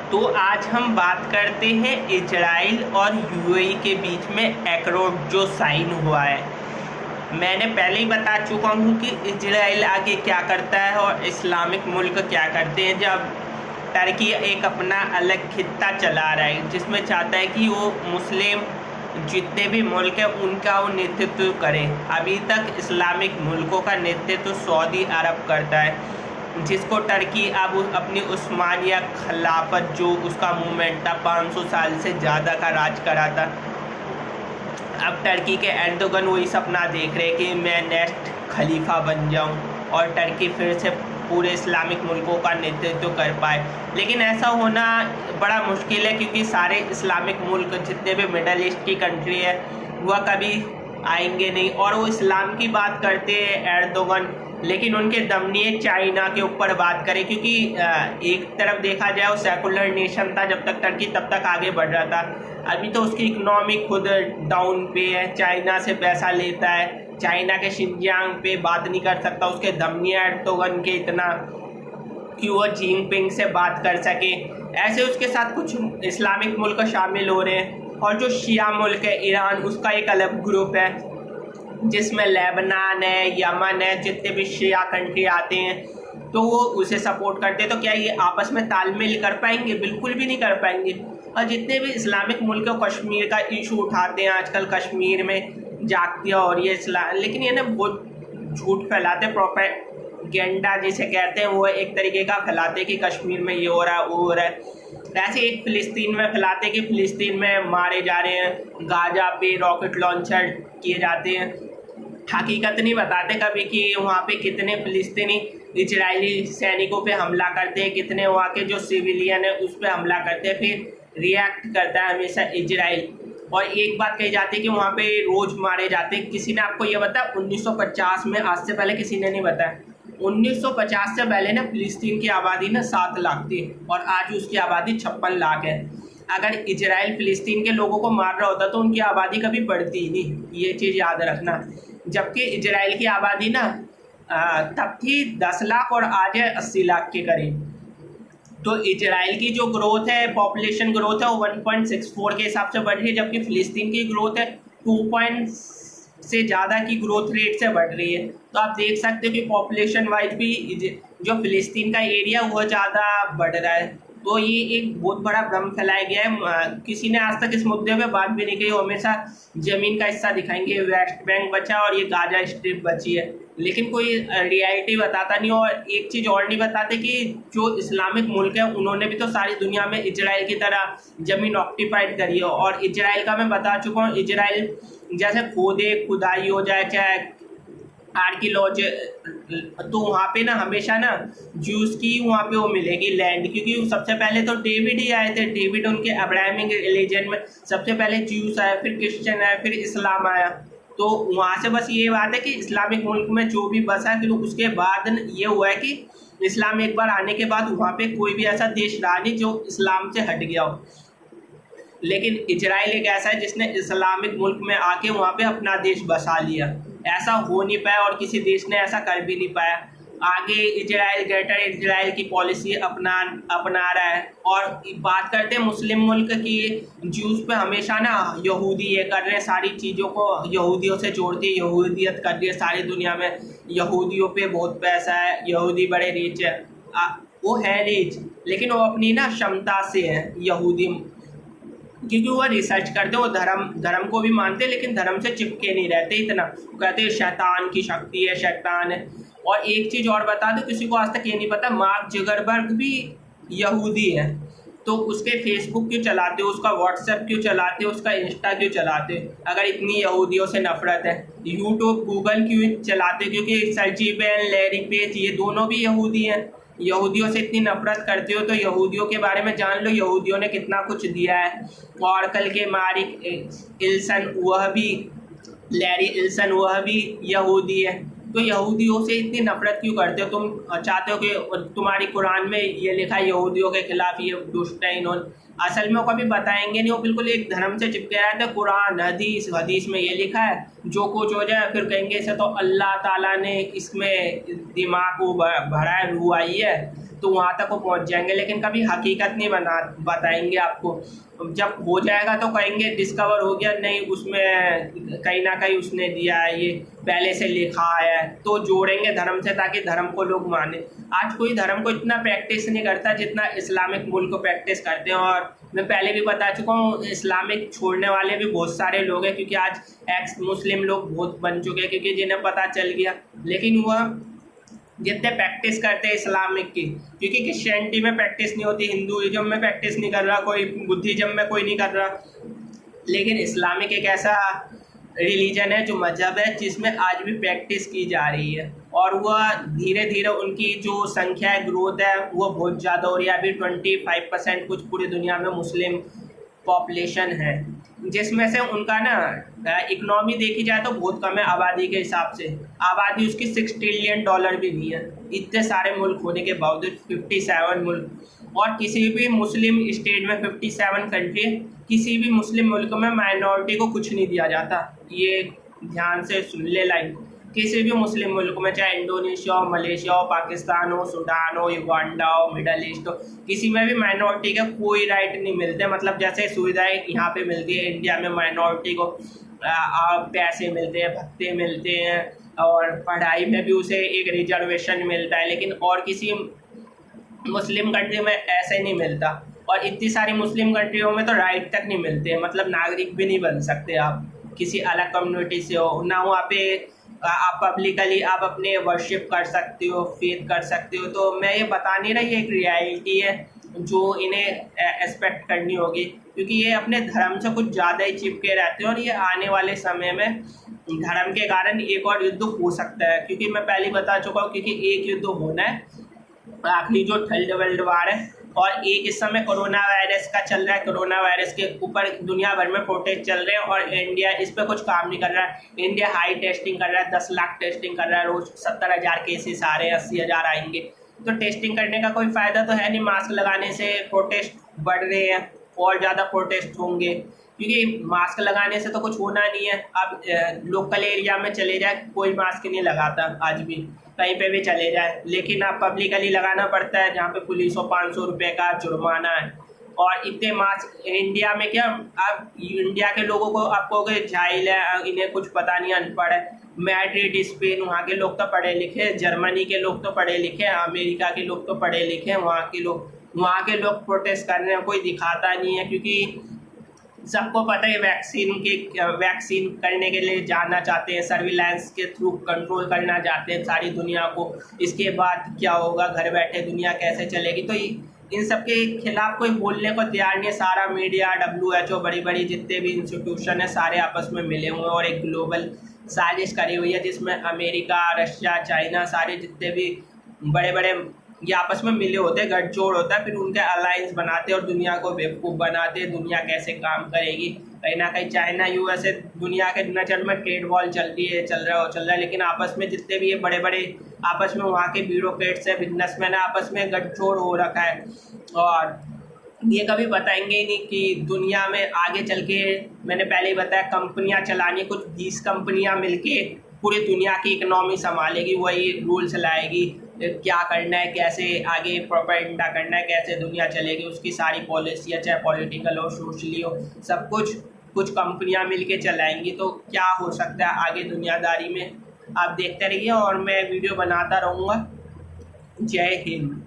तो आज हम बात करते हैं इजराइल और यूएई के बीच में एक्रोड जो साइन हुआ है। मैंने पहले ही बता चुका हूँ कि इजराइल आगे क्या करता है और इस्लामिक मुल्क क्या करते हैं। जब टर्की एक अपना अलग खित्ता चला रहा है जिसमें चाहता है कि वो मुस्लिम जितने भी मुल्क हैं उनका वो नेतृत्व करे। अभी तक इस्लामिक मुल्कों का नेतृत्व सऊदी अरब करता है, जिसको टर्की अब अपनी उस्मानिया खिलाफत जो उसका मूवमेंट था 500 साल से ज़्यादा का राज करा था। अब टर्की के एर्दोगन वही सपना देख रहे कि मैं नेक्स्ट खलीफा बन जाऊं और टर्की फिर से पूरे इस्लामिक मुल्कों का नेतृत्व कर पाए। लेकिन ऐसा होना बड़ा मुश्किल है क्योंकि सारे इस्लामिक मुल्क जितने भी मिडल ईस्ट की कंट्री है वह कभी आएंगे नहीं। और वो इस्लाम की बात करते हैं एर्दोगन, लेकिन उनके दम नहीं है चाइना के ऊपर बात करें, क्योंकि एक तरफ देखा जाए वो सेकुलर नेशन था जब तक टर्की तब तक आगे बढ़ रहा था। अभी तो उसकी इकोनॉमी खुद डाउन पे है, चाइना से पैसा लेता है, चाइना के शिनजियांग पे बात नहीं कर सकता। उसके दम नहीं है एर्दोगन के इतना कि वो जिनपिंग से बात कर सके। ऐसे उसके साथ कुछ इस्लामिक मुल्क शामिल हो रहे हैं। और जो शिया मुल्क है ईरान, उसका एक अलग ग्रुप है जिसमें लेबनान है, यमन है, जितने भी शिया कंट्री आते हैं तो वो उसे सपोर्ट करते हैं। तो क्या ये आपस में तालमेल कर पाएंगे? बिल्कुल भी नहीं कर पाएंगे। और जितने भी इस्लामिक मुल्क कश्मीर का इशू उठाते हैं आजकल, कश्मीर में जागती हो रही है इस्लाम, लेकिन ये ना बहुत झूठ फैलाते, प्रोपेगेंडा जिसे कहते हैं वो एक तरीके का फैलाते कि कश्मीर में ये हो रहा है वो हो रहा है। ऐसे एक फ़िलिस्तीन में फैलाते कि फ़िलिस्तीन में मारे जा रहे हैं, गाजा पे रॉकेट लॉन्चर किए जाते हैं। हकीकत नहीं बताते कभी कि वहाँ पे कितने फ़िलिस्तीनी इजरायली सैनिकों पे हमला करते हैं, कितने वहाँ के जो सिविलियन है उस पर हमला करते हैं। फिर रिएक्ट करता है हमेशा इजराइल। और एक बात कही जाती है कि वहाँ पे रोज़ मारे जाते हैं। किसी ने आपको ये बताया 1950 में? आज से पहले किसी ने नहीं बताया। 1950 से पहले ना फ़िलिस्तीन की आबादी ना 7 लाख थी और आज उसकी आबादी 56 लाख है। अगर इजराइल फ़िलिस्तीन के लोगों को मार रहा होता तो उनकी आबादी कभी बढ़ती ही नहीं, ये चीज़ याद रखना। जबकि इजराइल की आबादी ना तब थी 10 लाख और आज है 80 लाख के करीब। तो इजराइल की जो ग्रोथ है, पॉपुलेशन ग्रोथ है, वो 1.64 के हिसाब से बढ़ रही है, जबकि फ़िलिस्तीन की ग्रोथ है 2 से ज़्यादा की ग्रोथ रेट से बढ़ रही है। तो आप देख सकते हो कि पॉपुलेशन वाइज भी जो फ़िलिस्तीन का एरिया वो ज़्यादा बढ़ रहा है। तो ये एक बहुत बड़ा भ्रम फैलाया गया है। किसी ने आज तक इस मुद्दे पे बात भी नहीं की। हमेशा ज़मीन का हिस्सा दिखाएंगे, वेस्ट बैंक बचा और ये गाजा स्ट्रिप बची है, लेकिन कोई रियलिटी बताता नहीं। और एक चीज़ और नहीं बताते कि जो इस्लामिक मुल्क है उन्होंने भी तो सारी दुनिया में इजराइल की तरह ज़मीन ऑक्यूपाइड करी है। और इजराइल का मैं बता चुका हूँ, इजराइल जैसे खुदाई हो जाए चाहे आर्कियोलॉजी, तो वहाँ पे ना हमेशा ना ज्यूस की वहाँ पे वो मिलेगी लैंड, क्योंकि सबसे पहले तो डेविड ही आए थे। डेविड उनके अब्राहमिक रिलीजन में सबसे पहले ज्यूस आया, फिर क्रिश्चियन आया, फिर इस्लाम आया। तो वहाँ से बस ये बात है कि इस्लामिक मुल्क में जो भी बसा है, फिर उसके बाद ये हुआ है कि इस्लाम एक बार आने के बाद वहाँ पे कोई भी ऐसा देश रहा नहीं जो इस्लाम से हट गया हो। लेकिन इजराइल एक ऐसा है जिसने इस्लामिक मुल्क में आके वहाँ पे अपना देश बसा लिया। ऐसा हो नहीं पाया और किसी देश ने ऐसा कर भी नहीं पाया। आगे इजराइल ग्रेटर इजराइल की पॉलिसी अपना रहा है। और बात करते हैं मुस्लिम मुल्क की, ज्यूज़ पे हमेशा ना यहूदी ये कर रहे हैं, सारी चीज़ों को यहूदियों से जोड़ती है, यहूदियत कर रही है सारी दुनिया में। यहूदियों पे बहुत पैसा है, यहूदी बड़े रिच है। वो है रिच, लेकिन वो अपनी ना क्षमता से है यहूदी, क्योंकि वो रिसर्च करते, वो धर्म को भी मानते, लेकिन धर्म से चिपके नहीं रहते इतना। वो कहते हैं शैतान की शक्ति है, शैतान है। और एक चीज़ और बता दो, किसी को आज तक ये नहीं पता, मार्क जुकरबर्ग भी यहूदी है। तो उसके फेसबुक क्यों चलाते हो, उसका व्हाट्सएप क्यों चलाते हो, उसका इंस्टा क्यों चलाते हो अगर इतनी यहूदियों से नफरत है? यूट्यूब गूगल क्यों चलाते हो? क्योंकि सर्जी पेन, लैरी पेज ये दोनों भी यहूदी हैं। यहूदियों से इतनी नफरत करते हो तो यहूदियों के बारे में जान लो, यहूदियों ने कितना कुछ दिया है। और कल के मारिक इल्सन, वह भी लैरी इल्सन, वह भी यहूदी है। तो यहूदियों से इतनी नफरत क्यों करते हो? तुम चाहते हो कि तुम्हारी कुरान में ये लिखा है यहूदियों के खिलाफ ये दुष्ट है इन्होंने, असल में वो कभी बताएंगे नहीं। वो बिल्कुल एक धर्म से चिपके रहते हैं। कुरान हदीस में ये लिखा है, जो कुछ हो जाए फिर कहेंगे इसे तो अल्लाह ताला ने इसमें दिमाग को भरा है, रूह आई है, तो वहाँ तक वो पहुँच जाएंगे, लेकिन कभी हकीकत नहीं बताएंगे आपको। जब हो जाएगा तो कहेंगे डिस्कवर हो गया, नहीं उसमें कहीं ना कहीं उसने दिया है, ये पहले से लिखा है, तो जोड़ेंगे धर्म से ताकि धर्म को लोग माने। आज कोई धर्म को इतना प्रैक्टिस नहीं करता जितना इस्लामिक मुल्क को प्रैक्टिस करते हैं। और मैं पहले भी बता चुका हूँ, इस्लामिक छोड़ने वाले भी बहुत सारे लोग हैं, क्योंकि आज एक्स मुस्लिम लोग बहुत बन चुके हैं, क्योंकि जिन्हें पता चल गया। लेकिन वह जितने प्रैक्टिस करते हैं इस्लामिक की, क्योंकि क्रिश्चियनिटी में प्रैक्टिस नहीं होती, हिंदुइज्म में प्रैक्टिस नहीं कर रहा कोई, बुद्धिज्म में कोई नहीं कर रहा, लेकिन इस्लामिक एक ऐसा रिलीजन है, जो मजहब है, जिसमें आज भी प्रैक्टिस की जा रही है। और वह धीरे धीरे उनकी जो संख्या है, ग्रोथ है, वो बहुत ज़्यादा हो रही है। अभी 25% कुछ पूरी दुनिया में मुस्लिम पॉपुलेशन है, जिसमें से उनका ना इकोनॉमी देखी जाए तो बहुत कम है आबादी के हिसाब से। आबादी उसकी $6 ट्रिलियन भी नहीं है, इतने सारे मुल्क होने के बावजूद 57 मुल्क। और किसी भी मुस्लिम स्टेट में 57 कंट्री, किसी भी मुस्लिम मुल्क में माइनॉरिटी को कुछ नहीं दिया जाता। ये ध्यान से सुन ले लाइन, किसी भी मुस्लिम मुल्क में, चाहे इंडोनेशिया हो, मलेशिया हो, पाकिस्तान हो, सूडान हो, युगांडा हो, मिडल ईस्ट हो, किसी में भी माइनॉरिटी का कोई राइट नहीं मिलते। मतलब जैसे सुविधाएं यहाँ पे मिलती है इंडिया में, माइनॉरिटी को पैसे मिलते हैं, भत्ते मिलते हैं, और पढ़ाई में भी उसे एक रिजर्वेशन मिलता है, लेकिन और किसी मुस्लिम कंट्री में ऐसे नहीं मिलता। और इतनी सारी मुस्लिम कंट्रियों में तो राइट तक नहीं मिलते, मतलब नागरिक भी नहीं बन सकते आप, किसी अलग कम्युनिटी से हो ना। वहाँ पे आप पब्लिकली आप अपने वर्शिप कर सकते हो, फेथ कर सकते हो। तो मैं ये बता नहीं रहा, ये एक रियलिटी है जो इन्हें एक्सपेक्ट करनी होगी, क्योंकि ये अपने धर्म से कुछ ज़्यादा ही चिपके रहते हैं। और ये आने वाले समय में धर्म के कारण एक और युद्ध हो सकता है, क्योंकि मैं पहले बता चुका हूँ, क्योंकि एक युद्ध होना है, आखिरी जो थर्ड वर्ल्ड वार है। और एक इस समय कोरोना वायरस का चल रहा है, कोरोना वायरस के ऊपर दुनिया भर में प्रोटेस्ट चल रहे हैं, और इंडिया इस पर कुछ काम नहीं कर रहा है। इंडिया हाई टेस्टिंग कर रहा है, 10 लाख टेस्टिंग कर रहा है, रोज 70,000 केसेस आ रहे हैं, 80,000 आएंगे। तो टेस्टिंग करने का कोई फ़ायदा तो है नहीं। मास्क लगाने से प्रोटेस्ट बढ़ रहे हैं, और ज़्यादा प्रोटेस्ट होंगे, क्योंकि मास्क लगाने से तो कुछ होना नहीं है। अब लोकल एरिया में चले जाए, कोई मास्क नहीं लगाता आज भी, कहीं पे भी चले जाए, लेकिन अब पब्लिकली लगाना पड़ता है, जहाँ पे पुलिस को 500 रुपये का जुर्माना है। और इतने मास्क इंडिया में, क्या अब इंडिया के लोगों को आपको जाहिल है, इन्हें कुछ पता नहीं, अनपढ़ है। मैड्रिड, स्पेन, वहाँ के लोग तो पढ़े लिखे, जर्मनी के लोग तो पढ़े लिखे, अमेरिका के लोग तो पढ़े लिखे, वहाँ के लोग प्रोटेस्ट कर रहे हैं, कोई दिखाता नहीं है, क्योंकि सबको पता है वैक्सीन करने के लिए जाना चाहते हैं, सर्विलांस के थ्रू कंट्रोल करना चाहते हैं सारी दुनिया को। इसके बाद क्या होगा, घर बैठे दुनिया कैसे चलेगी। तो इन सब के खिलाफ कोई बोलने को तैयार नहीं है। सारा मीडिया, WHO, बड़ी बड़ी जितने भी इंस्टीट्यूशन है, सारे आपस में मिले हुए हैं और एक ग्लोबल साजिश करी हुई है, जिसमें अमेरिका, रशिया, चाइना, सारे जितने भी बड़े बड़े ये आपस में मिले होते हैं, गठजोड़ होता है, फिर उनके अलायंस बनाते हैं और दुनिया को बेवकूफ़ बनाते हैं। दुनिया कैसे काम करेगी, कहीं ना कहीं चाइना, USA, दुनिया के नज़र में ट्रेड वॉर चल रहा है, लेकिन आपस में जितने भी ये बड़े बड़े आपस में वहाँ के ब्यूरोक्रेट्स है, बिजनेसमैन है, आपस में गठजोड़ हो रखा है। और ये कभी बताएंगे ही नहीं कि दुनिया में आगे चल के, मैंने पहले ही बताया, कंपनियां चलानी, कुछ 20 कंपनियां मिलके पूरी दुनिया की इकोनॉमी संभालेगी, वही रूल्स लाएगी, क्या करना है, कैसे आगे प्रोपेगेंडा करना है, कैसे दुनिया चलेगी, उसकी सारी पॉलिसियाँ, चाहे पॉलिटिकल हो, सोशली हो, सब कुछ कंपनियां मिलके चलाएंगी। तो क्या हो सकता है आगे दुनियादारी में, आप देखते रहिए और मैं वीडियो बनाता रहूँगा। जय हिंद।